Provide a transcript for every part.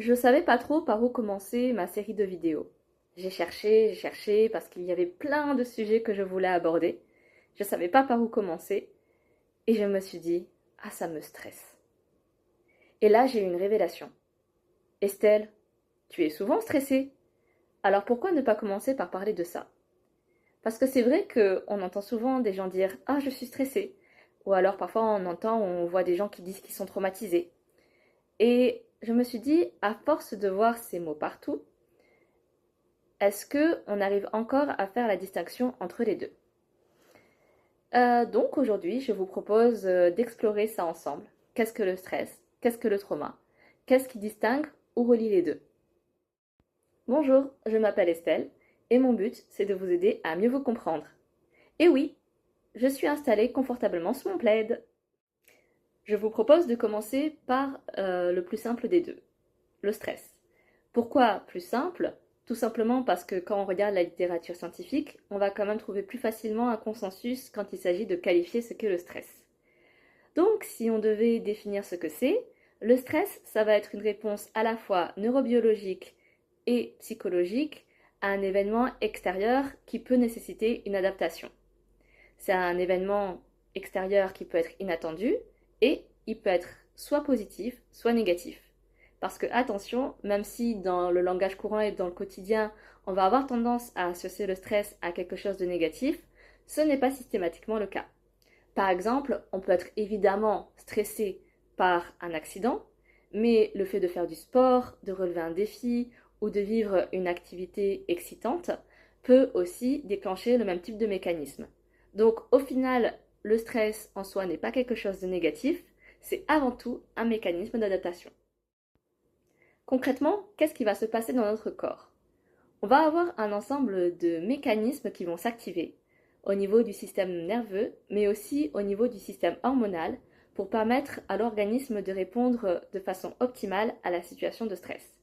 Je savais pas trop par où commencer ma série de vidéos. J'ai cherché parce qu'il y avait plein de sujets que je voulais aborder. Je savais pas par où commencer et je me suis dit, ah ça me stresse. Et là j'ai eu une révélation. Estelle, tu es souvent stressée. Alors pourquoi ne pas commencer par parler de ça? Parce que c'est vrai qu'on entend souvent des gens dire, ah je suis stressée. Ou alors parfois on voit des gens qui disent qu'ils sont traumatisés. Et je me suis dit, à force de voir ces mots partout, est-ce qu'on arrive encore à faire la distinction entre les deux? Donc aujourd'hui, je vous propose d'explorer ça ensemble. Qu'est-ce que le stress? Qu'est-ce que le trauma? Qu'est-ce qui distingue ou relie les deux? Bonjour, je m'appelle Estelle et mon but, c'est de vous aider à mieux vous comprendre. Et oui, je suis installée confortablement sous mon plaid. Je vous propose de commencer par le plus simple des deux, le stress. Pourquoi plus simple? Tout simplement parce que quand on regarde la littérature scientifique, on va quand même trouver plus facilement un consensus quand il s'agit de qualifier ce qu'est le stress. Donc, si on devait définir ce que c'est, le stress, ça va être une réponse à la fois neurobiologique et psychologique à un événement extérieur qui peut nécessiter une adaptation. C'est un événement extérieur qui peut être inattendu et il peut être soit positif, soit négatif. Parce que attention, même si dans le langage courant et dans le quotidien, on va avoir tendance à associer le stress à quelque chose de négatif, ce n'est pas systématiquement le cas. Par exemple, on peut être évidemment stressé par un accident, mais le fait de faire du sport, de relever un défi ou de vivre une activité excitante peut aussi déclencher le même type de mécanisme. Donc au final, le stress en soi n'est pas quelque chose de négatif, c'est avant tout un mécanisme d'adaptation. Concrètement, qu'est-ce qui va se passer dans notre corps? On va avoir un ensemble de mécanismes qui vont s'activer au niveau du système nerveux, mais aussi au niveau du système hormonal pour permettre à l'organisme de répondre de façon optimale à la situation de stress.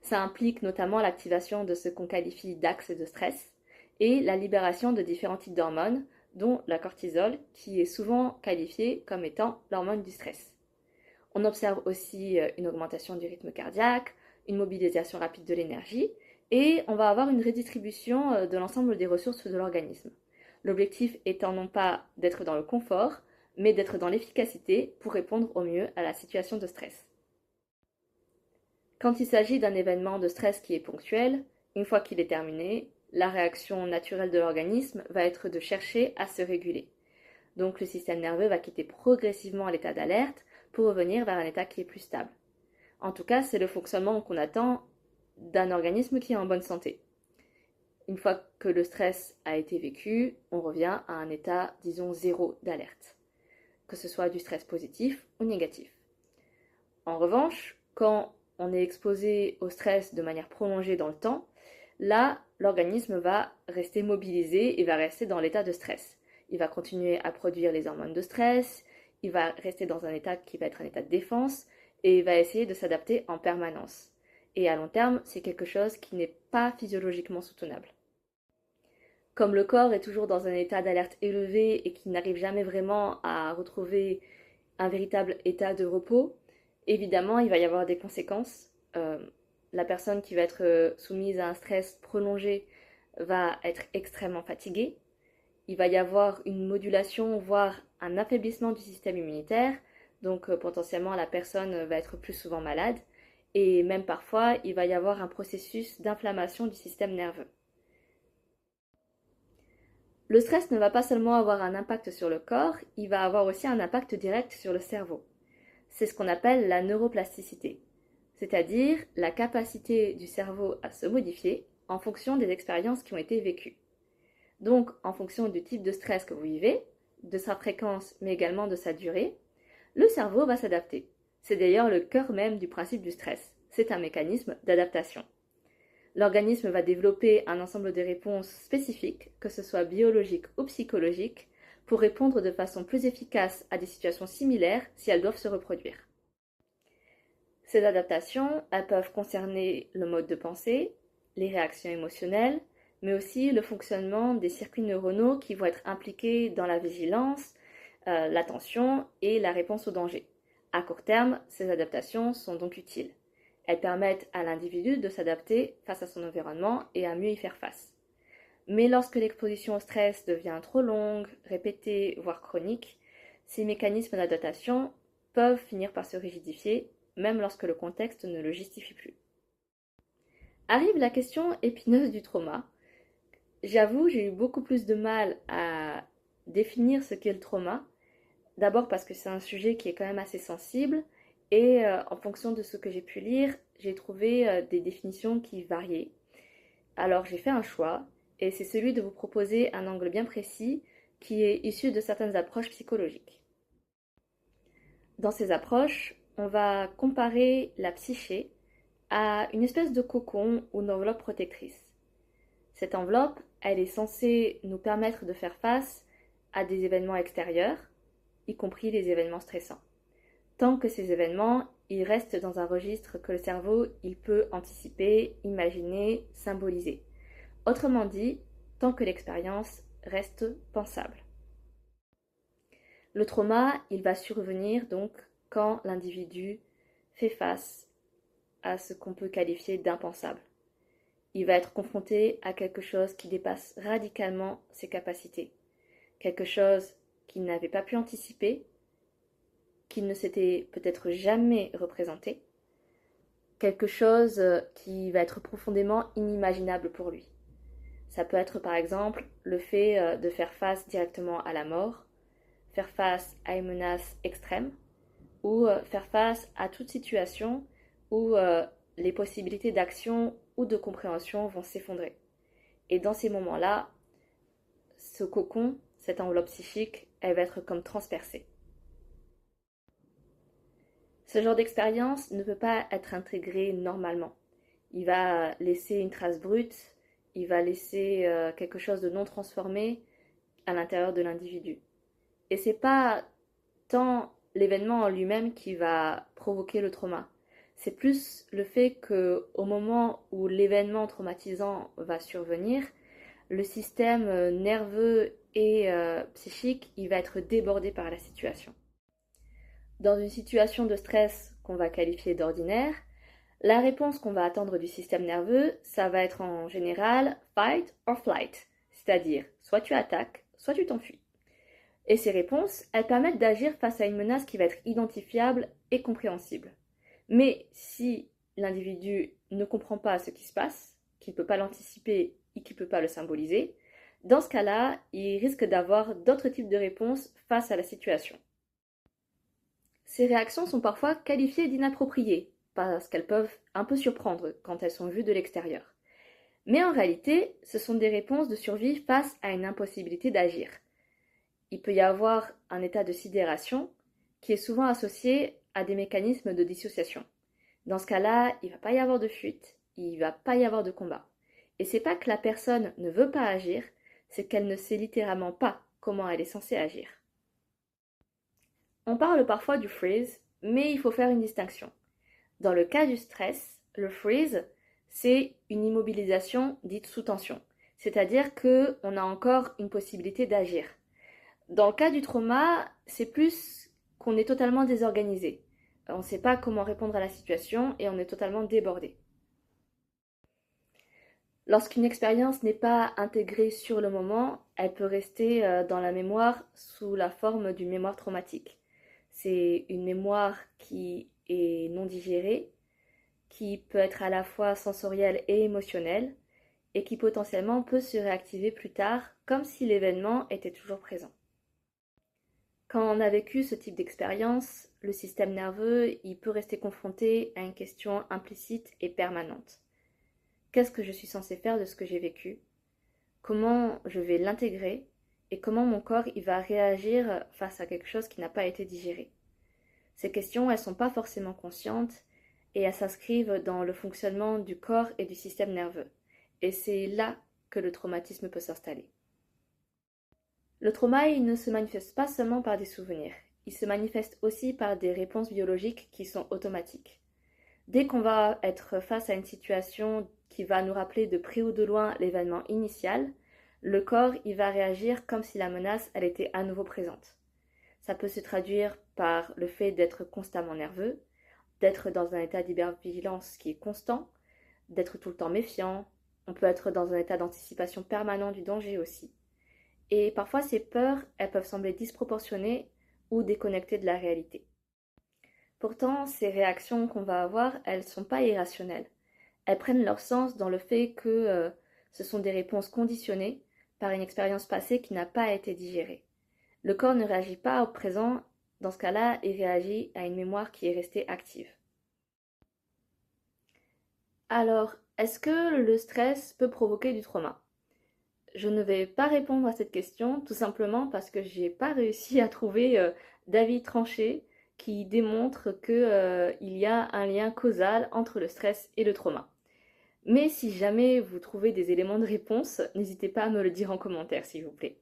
Ça implique notamment l'activation de ce qu'on qualifie d'axe de stress et la libération de différents types d'hormones, dont la cortisol, qui est souvent qualifiée comme étant l'hormone du stress. On observe aussi une augmentation du rythme cardiaque, une mobilisation rapide de l'énergie, et on va avoir une redistribution de l'ensemble des ressources de l'organisme. L'objectif étant non pas d'être dans le confort, mais d'être dans l'efficacité pour répondre au mieux à la situation de stress. Quand il s'agit d'un événement de stress qui est ponctuel, une fois qu'il est terminé, la réaction naturelle de l'organisme va être de chercher à se réguler. Donc le système nerveux va quitter progressivement l'état d'alerte pour revenir vers un état qui est plus stable. En tout cas, c'est le fonctionnement qu'on attend d'un organisme qui est en bonne santé. Une fois que le stress a été vécu, on revient à un état, disons, zéro d'alerte, que ce soit du stress positif ou négatif. En revanche, quand on est exposé au stress de manière prolongée dans le temps, là, l'organisme va rester mobilisé et va rester dans l'état de stress. Il va continuer à produire les hormones de stress, il va rester dans un état qui va être un état de défense et il va essayer de s'adapter en permanence. Et à long terme, c'est quelque chose qui n'est pas physiologiquement soutenable. Comme le corps est toujours dans un état d'alerte élevé et qu'il n'arrive jamais vraiment à retrouver un véritable état de repos, évidemment, il va y avoir des conséquences. La personne qui va être soumise à un stress prolongé va être extrêmement fatiguée. Il va y avoir une modulation, voire un affaiblissement du système immunitaire. Donc potentiellement, la personne va être plus souvent malade. Et même parfois, il va y avoir un processus d'inflammation du système nerveux. Le stress ne va pas seulement avoir un impact sur le corps, il va avoir aussi un impact direct sur le cerveau. C'est ce qu'on appelle la neuroplasticité, c'est-à-dire la capacité du cerveau à se modifier en fonction des expériences qui ont été vécues. Donc, en fonction du type de stress que vous vivez, de sa fréquence, mais également de sa durée, le cerveau va s'adapter. C'est d'ailleurs le cœur même du principe du stress. C'est un mécanisme d'adaptation. L'organisme va développer un ensemble de réponses spécifiques, que ce soit biologiques ou psychologiques, pour répondre de façon plus efficace à des situations similaires si elles doivent se reproduire. Ces adaptations, elles peuvent concerner le mode de pensée, les réactions émotionnelles, mais aussi le fonctionnement des circuits neuronaux qui vont être impliqués dans la vigilance, l'attention et la réponse au danger. À court terme, ces adaptations sont donc utiles. Elles permettent à l'individu de s'adapter face à son environnement et à mieux y faire face. Mais lorsque l'exposition au stress devient trop longue, répétée, voire chronique, ces mécanismes d'adaptation peuvent finir par se rigidifier, même lorsque le contexte ne le justifie plus. Arrive la question épineuse du trauma. J'avoue, j'ai eu beaucoup plus de mal à définir ce qu'est le trauma. D'abord parce que c'est un sujet qui est quand même assez sensible et en fonction de ce que j'ai pu lire, j'ai trouvé des définitions qui variaient. Alors j'ai fait un choix et c'est celui de vous proposer un angle bien précis qui est issu de certaines approches psychologiques. Dans ces approches, on va comparer la psyché à une espèce de cocon ou d'enveloppe protectrice. Cette enveloppe, elle est censée nous permettre de faire face à des événements extérieurs, y compris les événements stressants. Tant que ces événements, ils restent dans un registre que le cerveau, il peut anticiper, imaginer, symboliser. Autrement dit, tant que l'expérience reste pensable. Le trauma, il va survenir donc quand l'individu fait face à ce qu'on peut qualifier d'impensable. Il va être confronté à quelque chose qui dépasse radicalement ses capacités, quelque chose qu'il n'avait pas pu anticiper, qu'il ne s'était peut-être jamais représenté, quelque chose qui va être profondément inimaginable pour lui. Ça peut être par exemple le fait de faire face directement à la mort, faire face à une menace extrême, ou faire face à toute situation où les possibilités d'action ou de compréhension vont s'effondrer. Et dans ces moments-là, ce cocon, cette enveloppe psychique, elle va être comme transpercée. Ce genre d'expérience ne peut pas être intégré normalement. Il va laisser une trace brute, il va laisser quelque chose de non transformé à l'intérieur de l'individu. Et c'est pas tant l'événement en lui-même qui va provoquer le trauma. C'est plus le fait qu'au moment où l'événement traumatisant va survenir, le système nerveux et psychique, il va être débordé par la situation. Dans une situation de stress qu'on va qualifier d'ordinaire, la réponse qu'on va attendre du système nerveux, ça va être en général fight or flight, c'est-à-dire soit tu attaques, soit tu t'enfuis. Et ces réponses, elles permettent d'agir face à une menace qui va être identifiable et compréhensible. Mais si l'individu ne comprend pas ce qui se passe, qu'il ne peut pas l'anticiper et qu'il ne peut pas le symboliser, dans ce cas-là, il risque d'avoir d'autres types de réponses face à la situation. Ces réactions sont parfois qualifiées d'inappropriées, parce qu'elles peuvent un peu surprendre quand elles sont vues de l'extérieur. Mais en réalité, ce sont des réponses de survie face à une impossibilité d'agir. Il peut y avoir un état de sidération qui est souvent associé à des mécanismes de dissociation. Dans ce cas-là, il ne va pas y avoir de fuite, il ne va pas y avoir de combat. Et c'est pas que la personne ne veut pas agir, c'est qu'elle ne sait littéralement pas comment elle est censée agir. On parle parfois du freeze, mais il faut faire une distinction. Dans le cas du stress, le freeze, c'est une immobilisation dite sous tension, c'est-à-dire qu'on a encore une possibilité d'agir. Dans le cas du trauma, c'est plus qu'on est totalement désorganisé. On ne sait pas comment répondre à la situation et on est totalement débordé. Lorsqu'une expérience n'est pas intégrée sur le moment, elle peut rester dans la mémoire sous la forme d'une mémoire traumatique. C'est une mémoire qui est non digérée, qui peut être à la fois sensorielle et émotionnelle, et qui potentiellement peut se réactiver plus tard, comme si l'événement était toujours présent. Quand on a vécu ce type d'expérience, le système nerveux, il peut rester confronté à une question implicite et permanente. Qu'est-ce que je suis censé faire de ce que j'ai vécu? Comment je vais l'intégrer? Et comment mon corps il va réagir face à quelque chose qui n'a pas été digéré? Ces questions, elles ne sont pas forcément conscientes et elles s'inscrivent dans le fonctionnement du corps et du système nerveux. Et c'est là que le traumatisme peut s'installer. Le trauma, il ne se manifeste pas seulement par des souvenirs, il se manifeste aussi par des réponses biologiques qui sont automatiques. Dès qu'on va être face à une situation qui va nous rappeler de près ou de loin l'événement initial, le corps il va réagir comme si la menace elle était à nouveau présente. Ça peut se traduire par le fait d'être constamment nerveux, d'être dans un état d'hypervigilance qui est constant, d'être tout le temps méfiant. On peut être dans un état d'anticipation permanent du danger aussi. Et parfois, ces peurs, elles peuvent sembler disproportionnées ou déconnectées de la réalité. Pourtant, ces réactions qu'on va avoir, elles ne sont pas irrationnelles. Elles prennent leur sens dans le fait que ce sont des réponses conditionnées par une expérience passée qui n'a pas été digérée. Le corps ne réagit pas au présent, dans ce cas-là, il réagit à une mémoire qui est restée active. Alors, est-ce que le stress peut provoquer du trauma? Je ne vais pas répondre à cette question, tout simplement parce que je n'ai pas réussi à trouver d'avis tranché qui démontre qu'il y a un lien causal entre le stress et le trauma. Mais si jamais vous trouvez des éléments de réponse, n'hésitez pas à me le dire en commentaire, s'il vous plaît.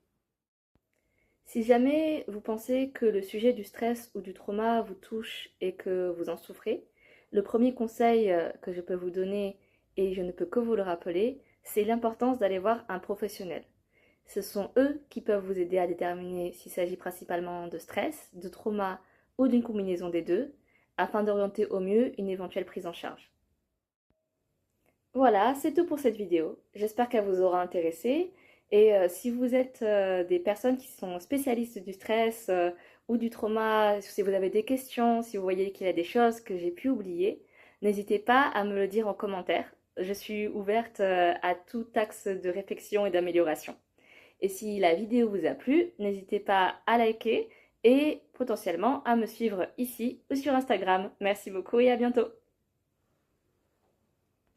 Si jamais vous pensez que le sujet du stress ou du trauma vous touche et que vous en souffrez, le premier conseil que je peux vous donner, et je ne peux que vous le rappeler, c'est l'importance d'aller voir un professionnel. Ce sont eux qui peuvent vous aider à déterminer s'il s'agit principalement de stress, de trauma ou d'une combinaison des deux, afin d'orienter au mieux une éventuelle prise en charge. Voilà, c'est tout pour cette vidéo. J'espère qu'elle vous aura intéressé. Et si vous êtes des personnes qui sont spécialistes du stress ou du trauma, si vous avez des questions, si vous voyez qu'il y a des choses que j'ai pu oublier, n'hésitez pas à me le dire en commentaire. Je suis ouverte à tout axe de réflexion et d'amélioration. Et si la vidéo vous a plu, n'hésitez pas à liker et potentiellement à me suivre ici ou sur Instagram. Merci beaucoup et à bientôt.